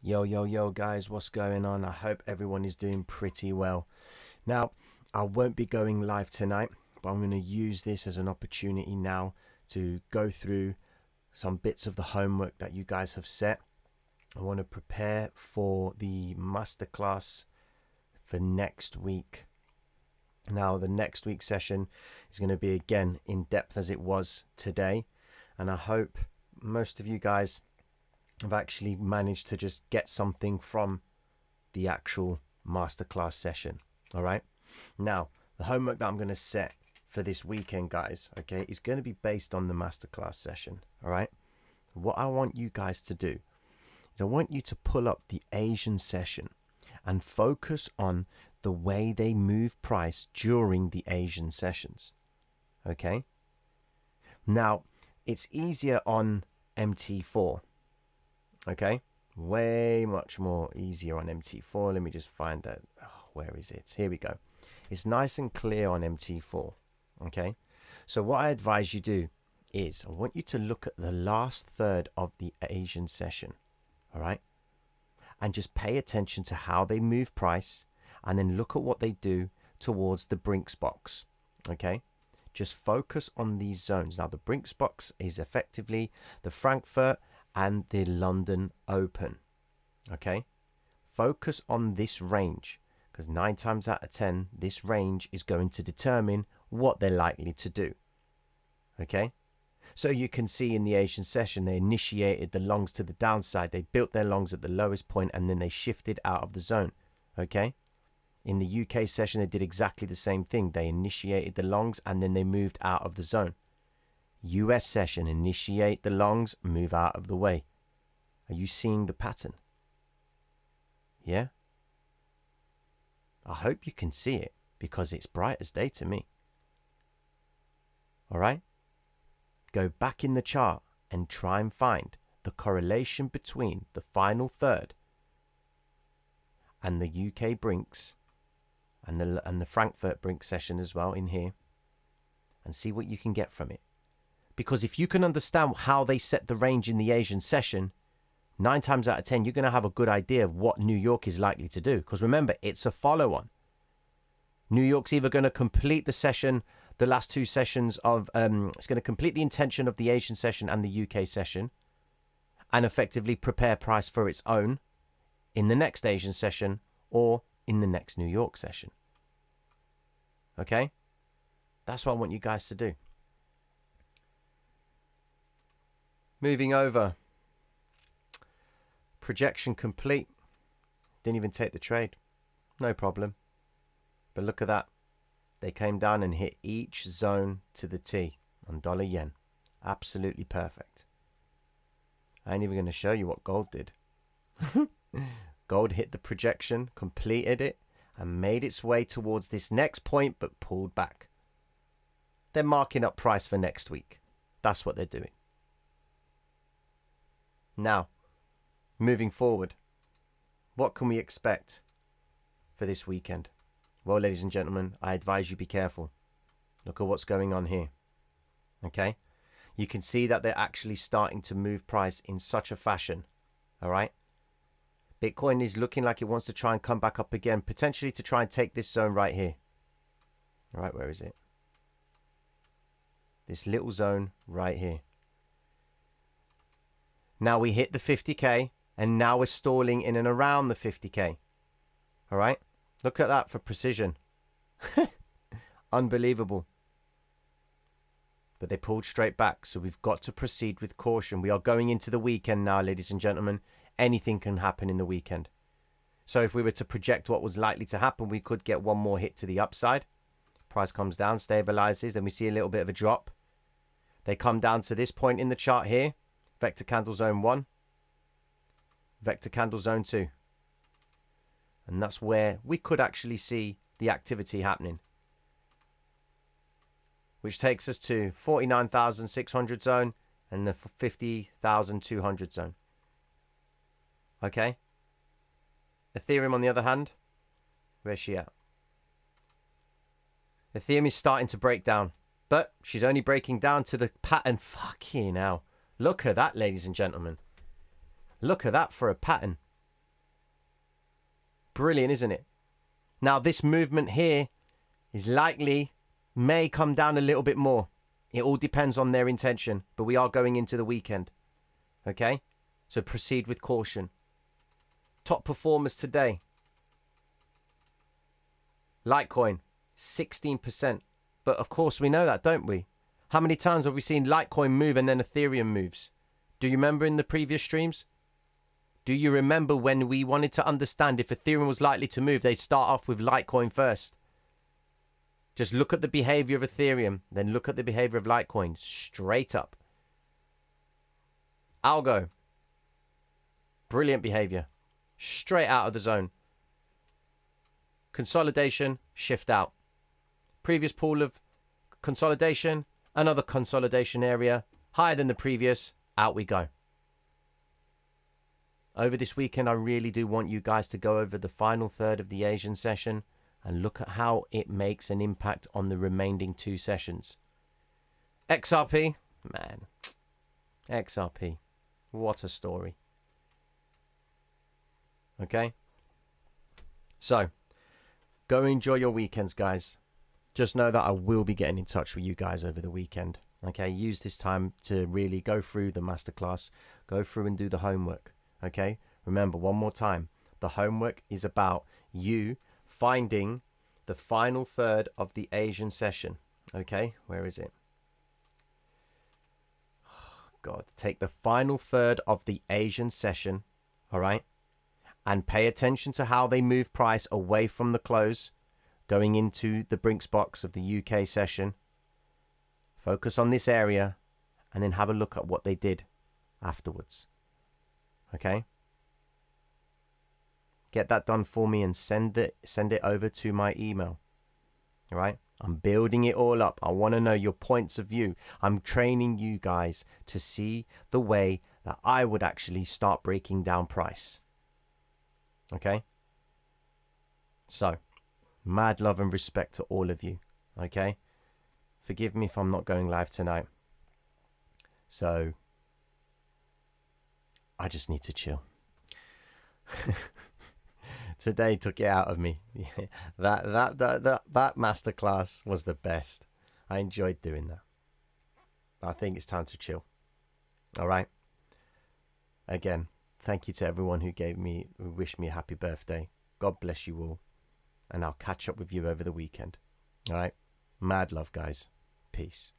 Yo, guys, what's going on? I hope everyone is doing pretty well. Now, I won't be going live tonight, but I'm going to use this as an opportunity now to go through some bits of the homework that you guys have set. I want to prepare for the masterclass for next week. Now, the next week's session is going to be again in depth as it was today, and I hope most of you guys have actually managed to just get something from the actual masterclass session. All right. Now, the homework that I'm going to set for this weekend, guys, okay, is going to be based on the masterclass session. All right. What I want you guys to do is I want you to pull up the Asian session and focus on the way they move price during the Asian sessions. Okay. Now, it's easier on MT4. Okay, way much more easier on MT4. Let me just find that. Oh, where is it? Here we go. It's nice and clear on MT4. Okay, so what I advise you do is I want you to look at the last third of the Asian session. All right, and just pay attention to how they move price, and then look at what they do towards the Brinks box. Okay, just focus on these zones. Now, the Brinks box is effectively the Frankfurt and the London Open. Okay, focus on this range, because 9 times out of 10 this range is going to determine what they're likely to do. Okay, so you can see in the Asian session they initiated the longs to the downside. They built their longs at the lowest point and then they shifted out of the zone. Okay, in the UK session they did exactly the same thing. They initiated the longs and then they moved out of the zone. US session, initiate the longs, move out of the way. Are you seeing the pattern? Yeah? I hope you can see it, because it's bright as day to me. All right? Go back in the chart and try and find the correlation between the final third and the UK Brinks and the Frankfurt Brinks session as well in here, and see what you can get from it. Because if you can understand how they set the range in the Asian session, 9 times out of 10, you're going to have a good idea of what New York is likely to do. Because remember, it's a follow-on. New York's either going to complete the session, the last two sessions of, it's going to complete the intention of the Asian session and the UK session, and effectively prepare price for its own in the next Asian session or in the next New York session. Okay? That's what I want you guys to do. Moving over. Projection complete. Didn't even take the trade. No problem. But look at that. They came down and hit each zone to the T on dollar yen. Absolutely perfect. I ain't even going to show you what gold did. Gold hit the projection, completed it, and made its way towards this next point, but pulled back. They're marking up price for next week. That's what they're doing. Now, moving forward, what can we expect for this weekend? Well, ladies and gentlemen, I advise you be careful. Look at what's going on here. Okay? You can see that they're actually starting to move price in such a fashion. All right? Bitcoin is looking like it wants to try and come back up again, potentially to try and take this zone right here. All right, where is it? This little zone right here. Now we hit the 50k, and now we're stalling in and around the 50k. All right? Look at that for precision. Unbelievable. But they pulled straight back, so we've got to proceed with caution. We are going into the weekend now, ladies and gentlemen. Anything can happen in the weekend. So if we were to project what was likely to happen, we could get one more hit to the upside. Price comes down, stabilizes, then we see a little bit of a drop. They come down to this point in the chart here. Vector candle zone 1, vector candle zone 2. And that's where we could actually see the activity happening, which takes us to 49,600 zone and the 50,200 zone. Okay. Ethereum, on the other hand, where's she at? Ethereum is starting to break down, but she's only breaking down to the pattern. Fucking hell. Look at that, ladies and gentlemen. Look at that for a pattern. Brilliant, isn't it? Now, this movement here is may come down a little bit more. It all depends on their intention, but we are going into the weekend. Okay? So proceed with caution. Top performers today. Litecoin, 16%. But of course we know that, don't we? How many times have we seen Litecoin move and then Ethereum moves? Do you remember in the previous streams? Do you remember when we wanted to understand if Ethereum was likely to move, they'd start off with Litecoin first? Just look at the behavior of Ethereum, then look at the behavior of Litecoin, straight up. Algo, brilliant behavior, straight out of the zone. Consolidation, shift out. Previous pool of consolidation, another consolidation area, higher than the previous, out we go. Over this weekend, I really do want you guys to go over the final third of the Asian session and look at how it makes an impact on the remaining 2 sessions. XRP, man, XRP, what a story. Okay? So, go enjoy your weekends, guys. Just know that I will be getting in touch with you guys over the weekend. Okay, use this time to really go through the masterclass, go through and do the homework. Okay, remember one more time, the homework is about you finding the final third of the Asian session. Okay, where is it? Oh, God, take the final third of the Asian session, all right, and pay attention to how they move price away from the close, going into the Brinks box of the UK session. Focus on this area and then have a look at what they did afterwards. Okay? Get that done for me and send it over to my email. All right? I'm building it all up. I want to know your points of view. I'm training you guys to see the way that I would actually start breaking down price. Okay? So, mad love and respect to all of you. Okay? Forgive me if I'm not going live tonight. So, I just need to chill. Today took it out of me. That masterclass was the best. I enjoyed doing that. I think it's time to chill. All right. Again, thank you to everyone who wished me a happy birthday. God bless you all. And I'll catch up with you over the weekend. All right. Mad love, guys. Peace.